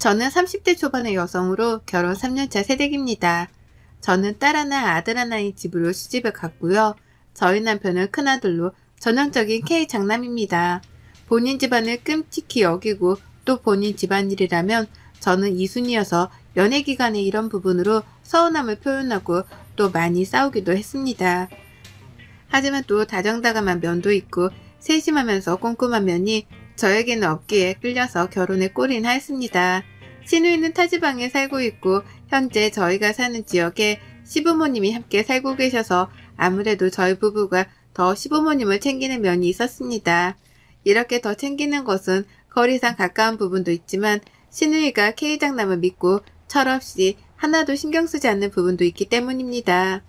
저는 30대 초반의 여성으로 결혼 3년차 새댁입니다. 저는 딸 하나, 아들 하나의 집으로 시집을 갔고요. 저희 남편은 큰아들로 전형적인 K 장남입니다. 본인 집안을 끔찍히 여기고 또 본인 집안일이라면 저는 이순이어서 연애 기간에 이런 부분으로 서운함을 표현하고 또 많이 싸우기도 했습니다. 하지만 또 다정다감한 면도 있고 세심하면서 꼼꼼한 면이 저에게는 없기에 끌려서 결혼에 꼴이나 했습니다. 시누이는 타지방에 살고 있고 현재 저희가 사는 지역에 시부모님이 함께 살고 계셔서 아무래도 저희 부부가 더 시부모님을 챙기는 면이 있었습니다. 이렇게 더 챙기는 것은 거리상 가까운 부분도 있지만 시누이가 K장남을 믿고 철없이 하나도 신경 쓰지 않는 부분도 있기 때문입니다.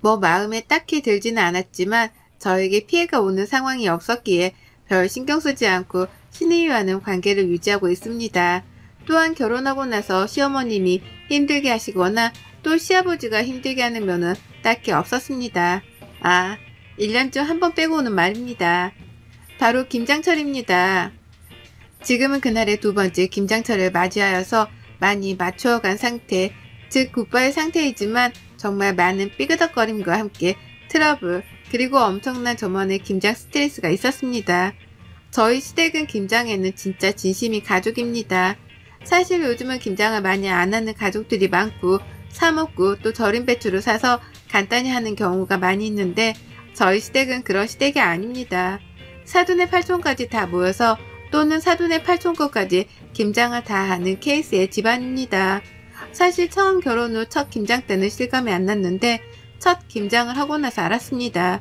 뭐 마음에 딱히 들지는 않았지만 저에게 피해가 오는 상황이 없었기에 별 신경 쓰지 않고 시누이와는 관계를 유지하고 있습니다. 또한 결혼하고 나서 시어머님이 힘들게 하시거나 또 시아버지가 힘들게 하는 면은 딱히 없었습니다. 1년 중 한 번 빼고는 말입니다. 바로 김장철입니다. 지금은 그날의 두 번째 김장철을 맞이하여서 많이 맞추어간 상태, 즉 굿바의 상태이지만 정말 많은 삐그덕거림과 함께 트러블, 그리고 엄청난 저만의 김장 스트레스가 있었습니다. 저희 시댁은 김장에는 진짜 진심이 가족입니다. 사실 요즘은 김장을 많이 안 하는 가족들이 많고 사 먹고 또 절인 배추를 사서 간단히 하는 경우가 많이 있는데 저희 시댁은 그런 시댁이 아닙니다. 사돈의 팔촌까지 다 모여서 또는 사돈의 팔촌거까지 김장을 다 하는 케이스의 집안입니다. 사실 처음 결혼 후 첫 김장 때는 실감이 안 났는데 첫 김장을 하고 나서 알았습니다.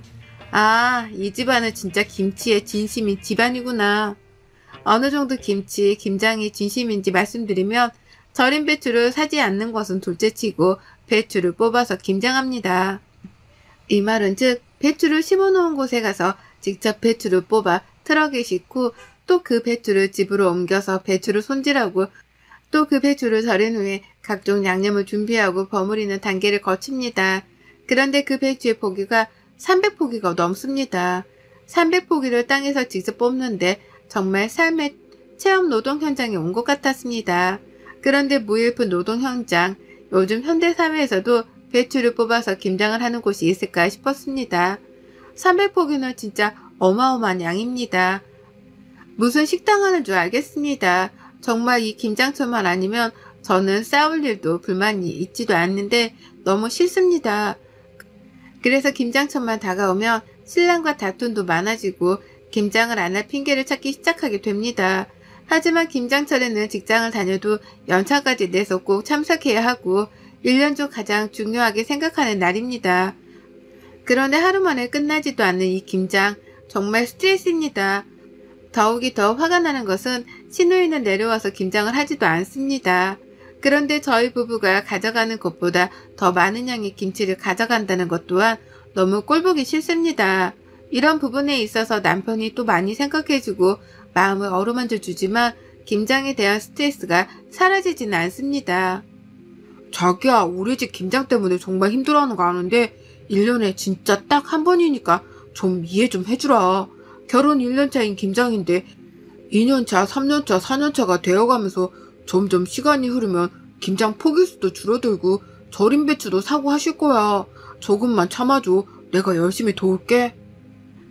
이 집안은 진짜 김치에 진심인 집안이구나. 어느 정도 김장이 진심인지 말씀드리면 절인 배추를 사지 않는 것은 둘째치고 배추를 뽑아서 김장합니다. 이 말은 즉 배추를 심어놓은 곳에 가서 직접 배추를 뽑아 트럭에 싣고 또 그 배추를 집으로 옮겨서 배추를 손질하고 또 그 배추를 절인 후에 각종 양념을 준비하고 버무리는 단계를 거칩니다. 그런데 그 배추의 포기가 300포기가 넘습니다. 300포기를 땅에서 직접 뽑는데 정말 삶의 체험 노동 현장에 온 것 같았습니다. 그런데 무일푼 노동 현장, 요즘 현대사회에서도 배추를 뽑아서 김장을 하는 곳이 있을까 싶었습니다. 300포기는 진짜 어마어마한 양입니다. 무슨 식당 하는 줄 알겠습니다. 정말 이 김장철만 아니면 저는 싸울 일도 불만이 있지도 않는데 너무 싫습니다. 그래서 김장철만 다가오면 신랑과 다툼도 많아지고 김장을 안 할 핑계를 찾기 시작하게 됩니다. 하지만 김장철에는 직장을 다녀도 연차까지 내서 꼭 참석해야 하고 1년 중 가장 중요하게 생각하는 날입니다. 그런데 하루 만에 끝나지도 않는 이 김장, 정말 스트레스입니다. 더욱이 더 화가 나는 것은 시누이는 내려와서 김장을 하지도 않습니다. 그런데 저희 부부가 가져가는 것보다 더 많은 양의 김치를 가져간다는 것 또한 너무 꼴보기 싫습니다. 이런 부분에 있어서 남편이 또 많이 생각해주고 마음을 어루만져 주지만 김장에 대한 스트레스가 사라지지는 않습니다. 자기야, 우리 집 김장 때문에 정말 힘들어하는 거 아는데 1년에 진짜 딱 한 번이니까 좀 이해 좀 해주라. 결혼 1년차인 김장인데 2년차, 3년차, 4년차가 되어가면서 점점 시간이 흐르면 김장 포기수도 줄어들고 절인 배추도 사고 하실 거야. 조금만 참아줘. 내가 열심히 도울게.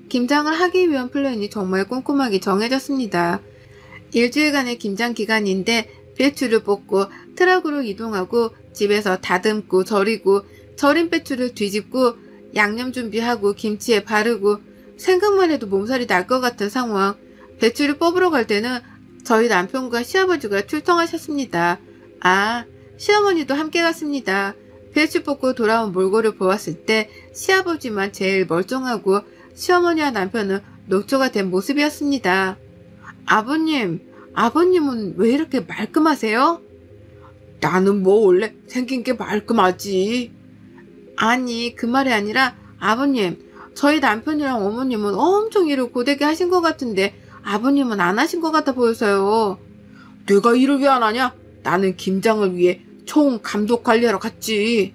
김장을 하기 위한 플랜이 정말 꼼꼼하게 정해졌습니다. 일주일간의 김장 기간인데 배추를 뽑고 트럭으로 이동하고 집에서 다듬고 절이고 절인 배추를 뒤집고 양념 준비하고 김치에 바르고 생각만 해도 몸살이 날 것 같은 상황. 배추를 뽑으러 갈 때는 저희 남편과 시아버지가 출동하셨습니다. 시어머니도 함께 갔습니다. 배추 뽑고 돌아온 몰골을 보았을 때 시아버지만 제일 멀쩡하고 시어머니와 남편은 녹초가 된 모습이었습니다. 아버님은 왜 이렇게 말끔하세요? 나는 뭐 원래 생긴 게 말끔하지. 아니, 그 말이 아니라 아버님, 저희 남편이랑 어머님은 엄청 일을 고되게 하신 것 같은데 아버님은 안 하신 것 같아 보여서요. 내가 일을 왜 안 하냐? 나는 김장을 위해 총 감독 관리하러 갔지.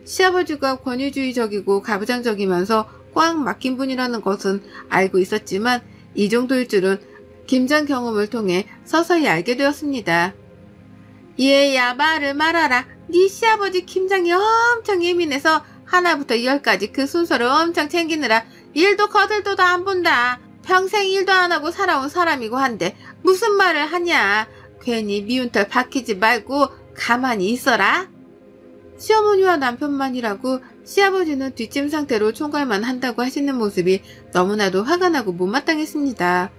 시아버지가 권위주의적이고 가부장적이면서 꽉 막힌 분이라는 것은 알고 있었지만 이 정도일 줄은 김장 경험을 통해 서서히 알게 되었습니다. 얘야 말을 말아라. 네 시아버지 김장이 엄청 예민해서 하나부터 열까지 그 순서를 엄청 챙기느라 일도 거들떠도 안 본다. 평생 일도 안 하고 살아온 사람이고 한데 무슨 말을 하냐. 괜히 미운 털 박히지 말고 가만히 있어라. 시어머니와 남편만이라고 시아버지는 뒷짐 상태로 총괄만 한다고 하시는 모습이 너무나도 화가 나고 못마땅했습니다.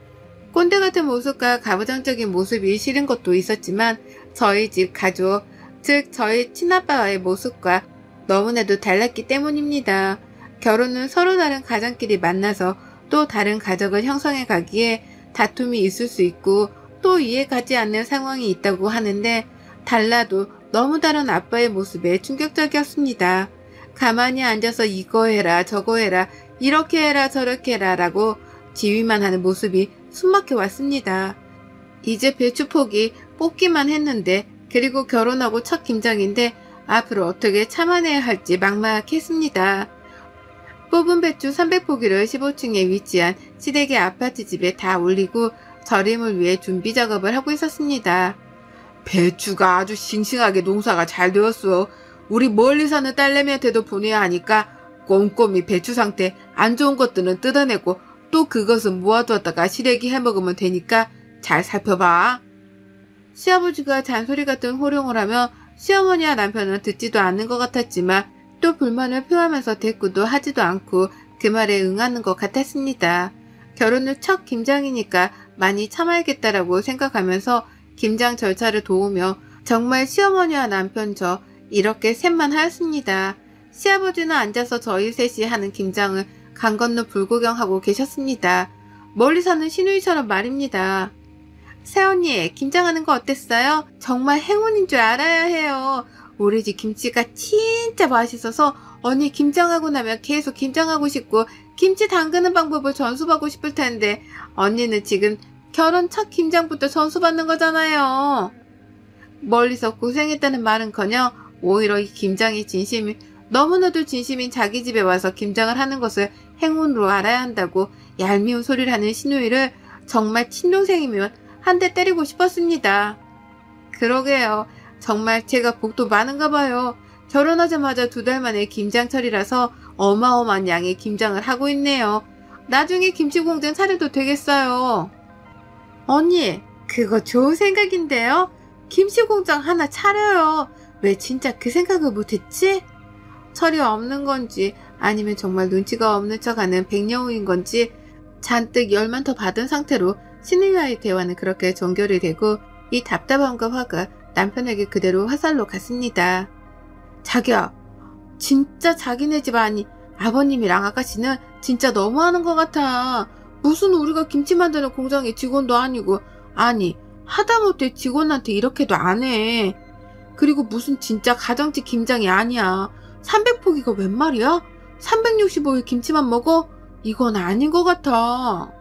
꼰대 같은 모습과 가부장적인 모습이 싫은 것도 있었지만 저희 집 가족, 즉 저희 친아빠와의 모습과 너무나도 달랐기 때문입니다. 결혼은 서로 다른 가정끼리 만나서 또 다른 가족을 형성해 가기에 다툼이 있을 수 있고 또 이해가지 않는 상황이 있다고 하는데 달라도 너무 다른 아빠의 모습에 충격적이었습니다. 가만히 앉아서 이거 해라 저거 해라 이렇게 해라 저렇게 해라 라고 지휘만 하는 모습이 숨막혀 왔습니다. 이제 배추폭이 뽑기만 했는데 그리고 결혼하고 첫 김장인데 앞으로 어떻게 참아내야 할지 막막했습니다. 뽑은 배추 300포기를 15층에 위치한 시댁의 아파트 집에 다 올리고 절임을 위해 준비 작업을 하고 있었습니다. 배추가 아주 싱싱하게 농사가 잘 되었어. 우리 멀리 사는 딸내미한테도 보내야 하니까 꼼꼼히 배추 상태 안 좋은 것들은 뜯어내고 또 그것은 모아두었다가 시래기 해먹으면 되니까 잘 살펴봐. 시아버지가 잔소리 같은 호령을 하며 시어머니와 남편은 듣지도 않는 것 같았지만 또 불만을 표하면서 대꾸도 하지도 않고 그 말에 응하는 것 같았습니다. 결혼 후 첫 김장이니까 많이 참아야겠다라고 생각하면서 김장 절차를 도우며 정말 시어머니와 남편 저 이렇게 셋만 하였습니다. 시아버지는 앉아서 저희 셋이 하는 김장을 강 건너 불구경하고 계셨습니다. 멀리 사는 시누이처럼 말입니다. 새언니 김장하는 거 어땠어요? 정말 행운인 줄 알아야 해요. 우리 집 김치가 진짜 맛있어서 언니 김장하고 나면 계속 김장하고 싶고 김치 담그는 방법을 전수받고 싶을 텐데 언니는 지금 결혼 첫 김장부터 전수받는 거잖아요. 멀리서 고생했다는 말은커녕 오히려 이 김장이 진심이 너무나도 진심인 자기 집에 와서 김장을 하는 것을 행운으로 알아야 한다고 얄미운 소리를 하는 시누이를 정말 친동생이면 한 대 때리고 싶었습니다. 그러게요. 정말 제가 복도 많은가 봐요. 결혼하자마자 2달 만에 김장철이라서 어마어마한 양의 김장을 하고 있네요. 나중에 김치공장 차려도 되겠어요. 언니, 그거 좋은 생각인데요? 김치공장 하나 차려요. 왜 진짜 그 생각을 못했지? 철이 없는 건지 아니면 정말 눈치가 없는 척하는 백령우인 건지 잔뜩 열만 더 받은 상태로 시누이와의 대화는 그렇게 종결이 되고 이 답답함과 화가 남편에게 그대로 화살로 갔습니다. 자기야, 진짜 자기네 집 아니 아버님이랑 아가씨는 진짜 너무하는 것 같아. 무슨 우리가 김치 만드는 공장의 직원도 아니고 아니 하다못해 직원한테 이렇게도 안 해. 그리고 무슨 진짜 가정집 김장이 아니야. 300포기가 웬 말이야? 365일 김치만 먹어? 이건 아닌 것 같아.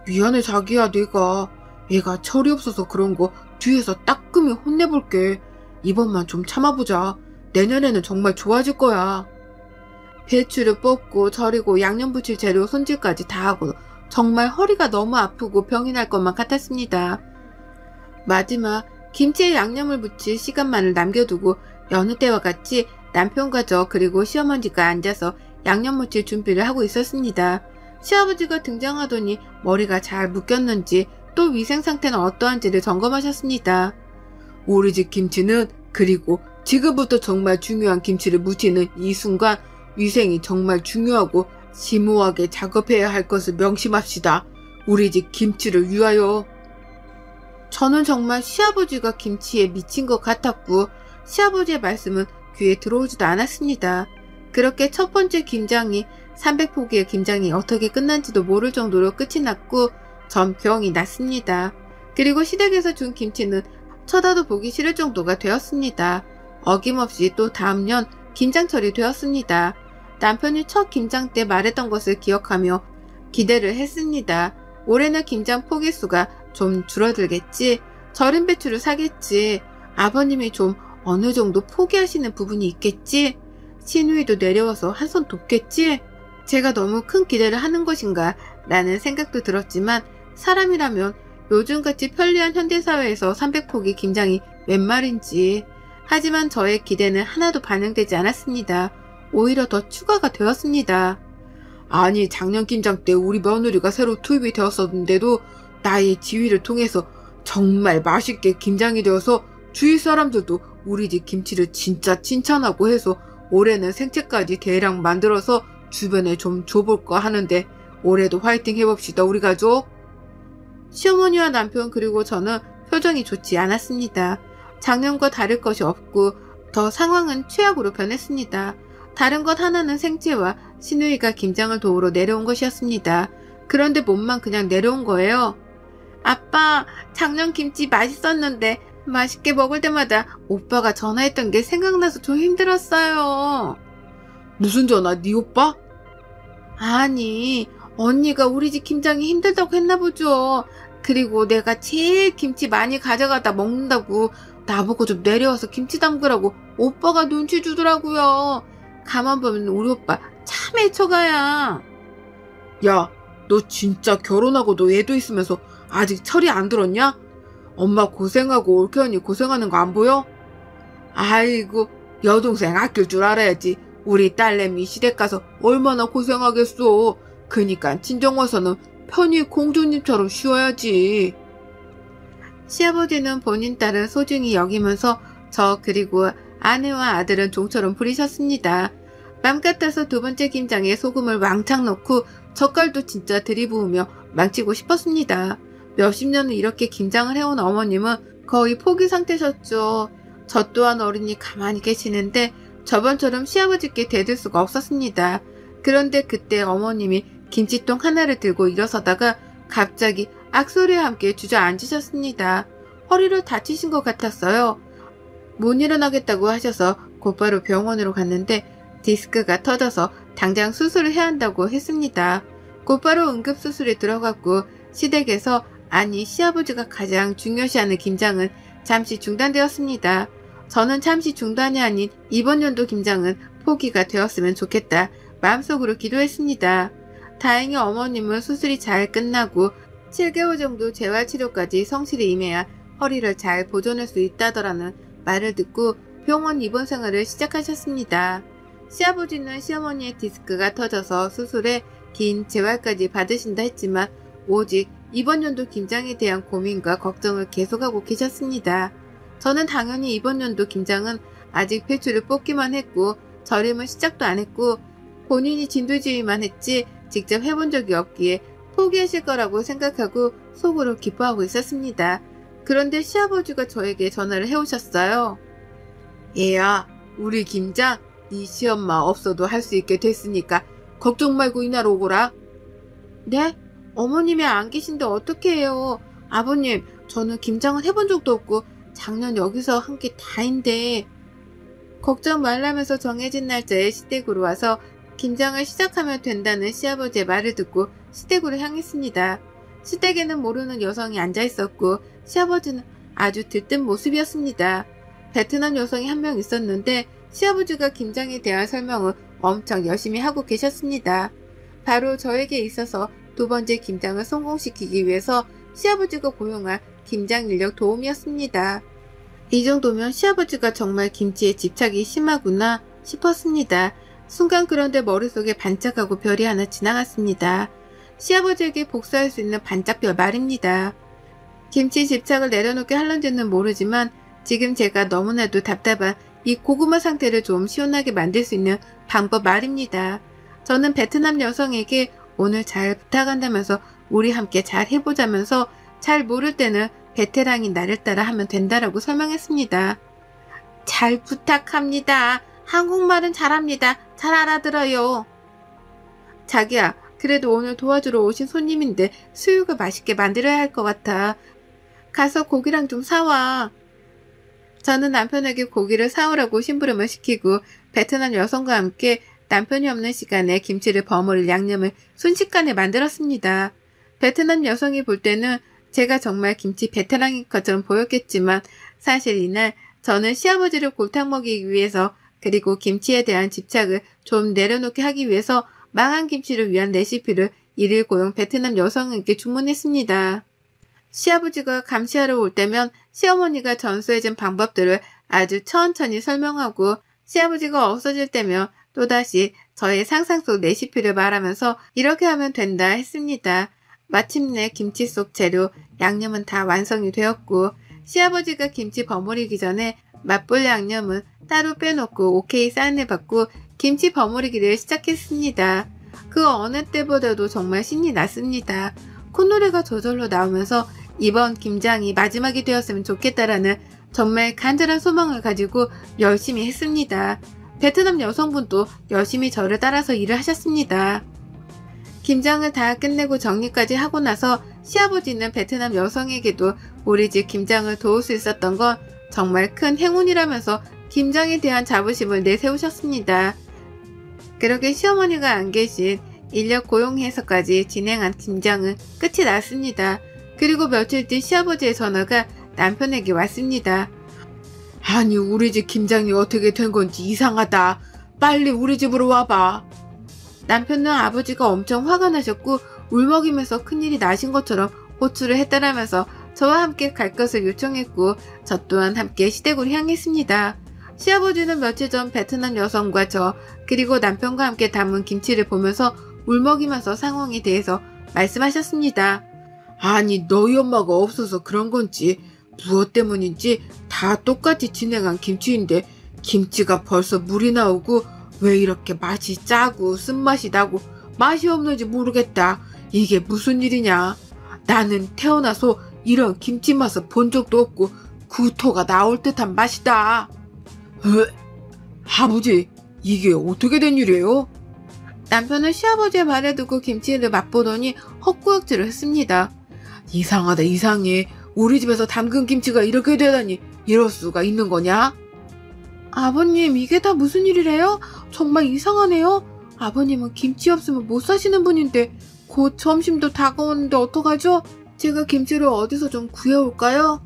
미안해 자기야. 내가 얘가 철이 없어서 그런 거 뒤에서 따끔히 혼내볼게. 이번만 좀 참아보자. 내년에는 정말 좋아질 거야. 배추를 뽑고 절이고 양념 부칠 재료 손질까지 다 하고 정말 허리가 너무 아프고 병이 날 것만 같았습니다. 마지막 김치에 양념을 붙일 시간만을 남겨두고 여느 때와 같이 남편과 저 그리고 시어머니가 앉아서 양념 무칠 준비를 하고 있었습니다. 시아버지가 등장하더니 머리가 잘 묶였는지 또 위생 상태는 어떠한지를 점검하셨습니다. 우리 집 김치는 그리고 지금부터 정말 중요한 김치를 무치는 이 순간 위생이 정말 중요하고 심오하게 작업해야 할 것을 명심합시다. 우리 집 김치를 위하여. 저는 정말 시아버지가 김치에 미친 것 같았고 시아버지의 말씀은 귀에 들어오지도 않았습니다. 그렇게 첫 번째 김장이 300포기의 김장이 어떻게 끝난지도 모를 정도로 끝이 났고 전 병이 났습니다. 그리고 시댁에서 준 김치는 쳐다도 보기 싫을 정도가 되었습니다. 어김없이 또 다음 년 김장철이 되었습니다. 남편이 첫 김장 때 말했던 것을 기억하며 기대를 했습니다. 올해는 김장 포기수가 좀 줄어들겠지. 절임 배추를 사겠지. 아버님이 좀 어느 정도 포기하시는 부분이 있겠지. 시누이도 내려와서 한 손 돕겠지. 제가 너무 큰 기대를 하는 것인가 라는 생각도 들었지만 사람이라면 요즘같이 편리한 현대사회에서 300포기 김장이 웬 말인지. 하지만 저의 기대는 하나도 반영되지 않았습니다. 오히려 더 추가가 되었습니다. 아니, 작년 김장 때 우리 며느리가 새로 투입이 되었었는데도 나의 지휘를 통해서 정말 맛있게 김장이 되어서 주위 사람들도 우리 집 김치를 진짜 칭찬하고 해서 올해는 생채까지 대량 만들어서 주변에 좀 줘볼까 하는데 올해도 화이팅 해봅시다, 우리 가족. 시어머니와 남편 그리고 저는 표정이 좋지 않았습니다. 작년과 다를 것이 없고 더 상황은 최악으로 변했습니다. 다른 것 하나는 생채와 시누이가 김장을 도우러 내려온 것이었습니다. 그런데 몸만 그냥 내려온 거예요. 아빠, 작년 김치 맛있었는데 맛있게 먹을 때마다 오빠가 전화했던 게 생각나서 좀 힘들었어요. 무슨 전화? 네 오빠? 아니, 언니가 우리 집 김장이 힘들다고 했나 보죠. 그리고 내가 제일 김치 많이 가져가다 먹는다고 나보고 좀 내려와서 김치 담그라고 오빠가 눈치 주더라고요. 가만 보면 우리 오빠 참 애처가야. 야, 너 진짜 결혼하고도 애도 있으면서 아직 철이 안 들었냐? 엄마 고생하고 올케 언니 고생하는 거 안 보여? 아이고, 여동생 아낄 줄 알아야지. 우리 딸내미 시댁 가서 얼마나 고생하겠어. 그니까 친정 와서는 편히 공주님처럼 쉬어야지. 시아버지는 본인 딸을 소중히 여기면서 저 그리고 아내와 아들은 종처럼 부리셨습니다. 맘 같아서 두 번째 김장에 소금을 왕창 넣고 젓갈도 진짜 들이부으며 망치고 싶었습니다. 몇십 년을 이렇게 김장을 해온 어머님은 거의 포기 상태셨죠. 저 또한 어른이 가만히 계시는데 저번처럼 시아버지께 대들 수가 없었습니다. 그런데 그때 어머님이 김치통 하나를 들고 일어서다가 갑자기 악소리와 함께 주저앉으셨습니다. 허리를 다치신 것 같았어요. 못 일어나겠다고 하셔서 곧바로 병원으로 갔는데 디스크가 터져서 당장 수술을 해야 한다고 했습니다. 곧바로 응급수술에 들어갔고 시댁에서 아니 시아버지가 가장 중요시하는 김장은 잠시 중단되었습니다. 저는 잠시 중단이 아닌 이번 연도 김장은 포기가 되었으면 좋겠다 마음속으로 기도했습니다. 다행히 어머님은 수술이 잘 끝나고 7개월 정도 재활치료까지 성실히 임해야 허리를 잘 보존할 수 있다더라는 말을 듣고 병원 입원 생활을 시작하셨습니다. 시아버지는 시어머니의 디스크가 터져서 수술에 긴 재활까지 받으신다 했지만 오직 이번 연도 김장에 대한 고민과 걱정을 계속하고 계셨습니다. 저는 당연히 이번 연도 김장은 아직 배추를 뽑기만 했고 절임은 시작도 안 했고 본인이 진두지휘만 했지 직접 해본 적이 없기에 포기하실 거라고 생각하고 속으로 기뻐하고 있었습니다. 그런데 시아버지가 저에게 전화를 해오셨어요. 얘야, 우리 김장 네 시엄마 없어도 할 수 있게 됐으니까 걱정 말고 이날 오거라. 네? 어머님이 안 계신데 어떻게 해요? 아버님, 저는 김장은 해본 적도 없고 작년 여기서 한 게 다인데. 걱정 말라면서 정해진 날짜에 시댁으로 와서 김장을 시작하면 된다는 시아버지의 말을 듣고 시댁으로 향했습니다. 시댁에는 모르는 여성이 앉아있었고 시아버지는 아주 들뜬 모습이었습니다. 베트남 여성이 한 명 있었는데 시아버지가 김장에 대한 설명을 엄청 열심히 하고 계셨습니다. 바로 저에게 있어서 두 번째 김장을 성공시키기 위해서 시아버지가 고용한 김장 인력 도움이었습니다. 이 정도면 시아버지가 정말 김치에 집착이 심하구나 싶었습니다. 순간 그런데 머릿속에 반짝하고 별이 하나 지나갔습니다. 시아버지에게 복수할 수 있는 반짝별 말입니다. 김치 집착을 내려놓게 할런지는 모르지만 지금 제가 너무나도 답답한 이 고구마 상태를 좀 시원하게 만들 수 있는 방법 말입니다. 저는 베트남 여성에게 오늘 잘 부탁한다면서 우리 함께 잘 해보자면서 잘 모를 때는 베테랑이 나를 따라 하면 된다라고 설명했습니다. 잘 부탁합니다. 한국말은 잘합니다. 잘 알아들어요. 자기야, 그래도 오늘 도와주러 오신 손님인데 수육을 맛있게 만들어야 할 것 같아. 가서 고기랑 좀 사와. 저는 남편에게 고기를 사오라고 심부름을 시키고 베트남 여성과 함께 남편이 없는 시간에 김치를 버무릴 양념을 순식간에 만들었습니다. 베트남 여성이 볼 때는 제가 정말 김치 베테랑인 것처럼 보였겠지만 사실 이날 저는 시아버지를 골탕 먹이기 위해서 그리고 김치에 대한 집착을 좀 내려놓게 하기 위해서 망한 김치를 위한 레시피를 일일 고용 베트남 여성에게 주문했습니다. 시아버지가 감시하러 올 때면 시어머니가 전수해준 방법들을 아주 천천히 설명하고 시아버지가 없어질 때면 또다시 저의 상상 속 레시피를 말하면서 이렇게 하면 된다 했습니다. 마침내 김치 속 재료, 양념은 다 완성이 되었고 시아버지가 김치 버무리기 전에 맛볼 양념은 따로 빼놓고 오케이 사인을 받고 김치 버무리기를 시작했습니다. 그 어느 때보다도 정말 신이 났습니다. 콧노래가 저절로 나오면서 이번 김장이 마지막이 되었으면 좋겠다라는 정말 간절한 소망을 가지고 열심히 했습니다. 베트남 여성분도 열심히 저를 따라서 일을 하셨습니다. 김장을 다 끝내고 정리까지 하고 나서 시아버지는 베트남 여성에게도 우리 집 김장을 도울 수 있었던 건 정말 큰 행운이라면서 김장에 대한 자부심을 내세우셨습니다. 그렇게 시어머니가 안 계신 인력 고용해서까지 진행한 김장은 끝이 났습니다. 그리고 며칠 뒤 시아버지의 전화가 남편에게 왔습니다. 아니 우리 집 김장이 어떻게 된 건지 이상하다. 빨리 우리 집으로 와봐. 남편은 아버지가 엄청 화가 나셨고 울먹이면서 큰일이 나신 것처럼 호출을 했다라면서 저와 함께 갈 것을 요청했고 저 또한 함께 시댁으로 향했습니다. 시아버지는 며칠 전 베트남 여성과 저 그리고 남편과 함께 담은 김치를 보면서 울먹이면서 상황에 대해서 말씀하셨습니다. 아니 너희 엄마가 없어서 그런 건지 무엇 때문인지 다 똑같이 진행한 김치인데 김치가 벌써 물이 나오고 왜 이렇게 맛이 짜고 쓴맛이 나고 맛이 없는지 모르겠다. 이게 무슨 일이냐. 나는 태어나서 이런 김치 맛을 본 적도 없고 구토가 나올 듯한 맛이다. 아버지 이게 어떻게 된 일이에요? 남편은 시아버지의 말을 듣고 김치를 맛보더니 헛구역질을 했습니다. 이상하다 이상해. 우리 집에서 담근 김치가 이렇게 되다니 이럴 수가 있는 거냐? 아버님 이게 다 무슨 일이래요? 정말 이상하네요. 아버님은 김치 없으면 못 사시는 분인데 곧 점심도 다가오는데 어떡하죠? 제가 김치를 어디서 좀 구해올까요?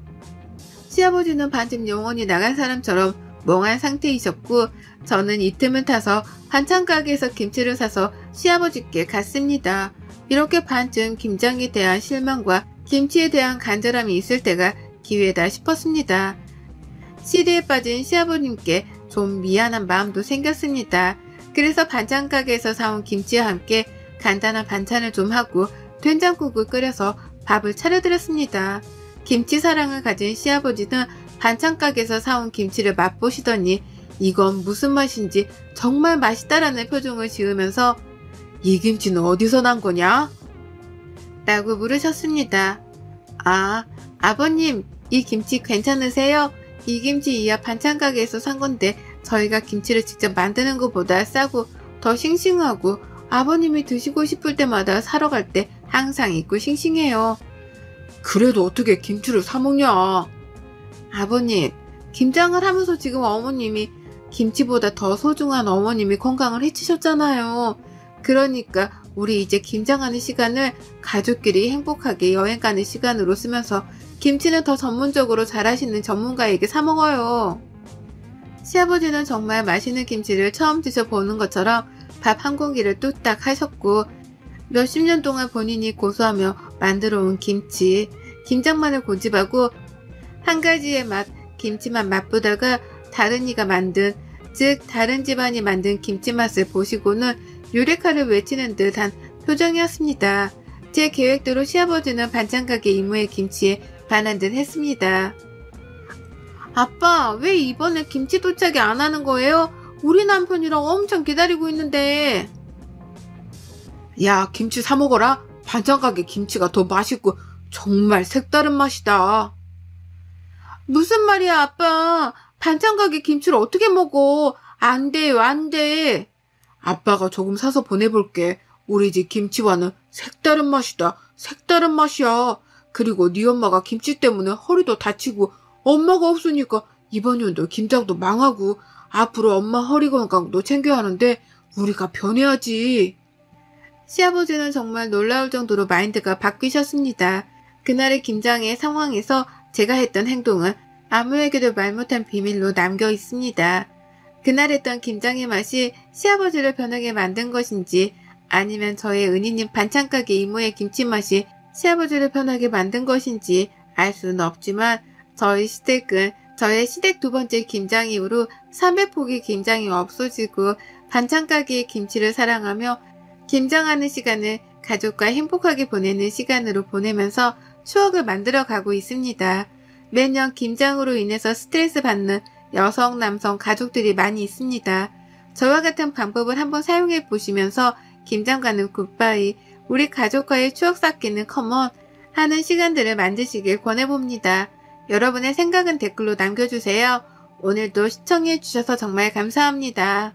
시아버지는 반쯤 영혼이 나간 사람처럼 멍한 상태이셨고 저는 이 틈을 타서 반찬 가게에서 김치를 사서 시아버지께 갔습니다. 이렇게 반쯤 김장에 대한 실망과 김치에 대한 간절함이 있을 때가 기회다 싶었습니다. 시리에 빠진 시아버님께 좀 미안한 마음도 생겼습니다. 그래서 반찬 가게에서 사온 김치와 함께 간단한 반찬을 좀 하고 된장국을 끓여서 밥을 차려드렸습니다. 김치 사랑을 가진 시아버지는 반찬 가게에서 사온 김치를 맛보시더니 이건 무슨 맛인지 정말 맛있다라는 표정을 지으면서 이 김치는 어디서 난 거냐? 라고 물으셨습니다. 아, 아버님 이 김치 괜찮으세요? 이 김치 이하 반찬 가게에서 산 건데 저희가 김치를 직접 만드는 것보다 싸고 더 싱싱하고 아버님이 드시고 싶을 때마다 사러 갈 때 항상 있고 싱싱해요. 그래도 어떻게 김치를 사 먹냐? 아버님, 김장을 하면서 지금 어머님이 김치보다 더 소중한 어머님이 건강을 해치셨잖아요. 그러니까 우리 이제 김장하는 시간을 가족끼리 행복하게 여행 가는 시간으로 쓰면서 김치는 더 전문적으로 잘하시는 전문가에게 사 먹어요. 시아버지는 정말 맛있는 김치를 처음 드셔보는 것처럼 밥 한 공기를 뚝딱 하셨고 몇십 년 동안 본인이 고수하며 만들어 온 김치, 김장만을 고집하고 한 가지의 맛, 김치만 맛보다가 다른 이가 만든, 즉 다른 집안이 만든 김치 맛을 보시고는 유레카를 외치는 듯한 표정이었습니다. 제 계획대로 시아버지는 반찬가게 이모의 김치에 반한 듯 했습니다. 아빠, 왜 이번에 김치 도착이 안 하는 거예요? 우리 남편이랑 엄청 기다리고 있는데. 야, 김치 사 먹어라. 반찬가게 김치가 더 맛있고 정말 색다른 맛이다. 무슨 말이야, 아빠. 반찬가게 김치를 어떻게 먹어? 안 돼요, 안 돼. 아빠가 조금 사서 보내볼게. 우리 집 김치와는 색다른 맛이다. 색다른 맛이야. 그리고 네 엄마가 김치 때문에 허리도 다치고 엄마가 없으니까 이번 연도 김장도 망하고 앞으로 엄마 허리 건강도 챙겨야 하는데 우리가 변해야지. 시아버지는 정말 놀라울 정도로 마인드가 바뀌셨습니다. 그날의 김장의 상황에서 제가 했던 행동은 아무에게도 말 못한 비밀로 남겨 있습니다. 그날 했던 김장의 맛이 시아버지를 변하게 만든 것인지 아니면 저의 은희님 반찬가게 이모의 김치맛이 시아버지를 편하게 만든 것인지 알 수는 없지만 저희 시댁은 저의 시댁 두 번째 김장 이후로 300포기 김장이 없어지고 반찬가게의 김치를 사랑하며 김장하는 시간을 가족과 행복하게 보내는 시간으로 보내면서 추억을 만들어 가고 있습니다. 매년 김장으로 인해서 스트레스 받는 여성, 남성, 가족들이 많이 있습니다. 저와 같은 방법을 한번 사용해 보시면서 김장과는 굿바이, 우리 가족과의 추억 쌓기는 컴온 하는 시간들을 만드시길 권해봅니다. 여러분의 생각은 댓글로 남겨주세요. 오늘도 시청해 주셔서 정말 감사합니다.